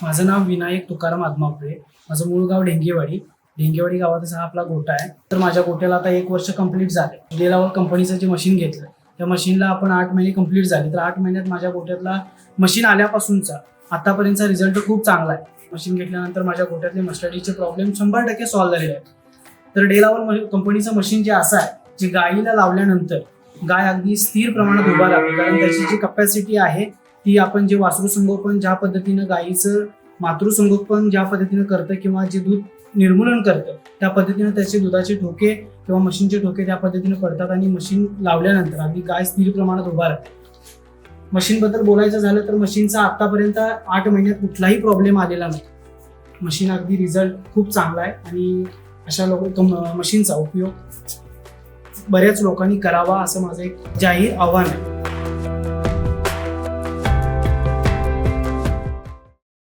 माझं नाव विनायक तुकाराम आदमापुरे. माझं मूळ गाव ढेंगेवाडी गावातच हा आपला गोठा आहे. तर माझ्या गोठ्याला आता 1 वर्ष कंप्लीट झाले. डेलावर कंपनीचं जे मशीन घेतलं त्या मशीनला आपण 8 महिने कंप्लीट झाले. तर 8 महिन्यात माझ्या गोठ्यातला मशीन आल्यापासूनचा आतापर्यंतचा रिझल्ट खूप चांगला आहे. मशीन घेतल्यानंतर माझ्या गोठ्यातले मस्टडीचे प्रॉब्लेम 100% सॉल्व्ह झालेले आहेत. तर डेलावर कंपनीचं मशीन जे असं आहे, जे गायीला लावल्यानंतर गाय अगदी स्थिर प्रमाणात उभा राहते. कारण त्याची जी कपॅसिटी आहे ती आपण जे वासरू संगोपन ज्या पद्धतीनं गायीचं मातृसंगोपन ज्या पद्धतीनं करतं किंवा जे दूध निर्मूलन करतं त्या पद्धतीनं त्याचे दुधाचे ठोके किंवा मशीनचे ठोके त्या पद्धतीनं पडतात आणि मशीन लावल्यानंतर अगदी गाय स्थिर प्रमाणात उभा राहते. मशीनबद्दल बोलायचं झालं तर मशीनचा आतापर्यंत 8 महिन्यात कुठलाही प्रॉब्लेम आलेला नाही. मशीन अगदी रिझल्ट खूप चांगला आहे आणि अशा मशीनचा उपयोग बऱ्याच लोकांनी करावा असं माझं एक जाहीर आव्हान आहे.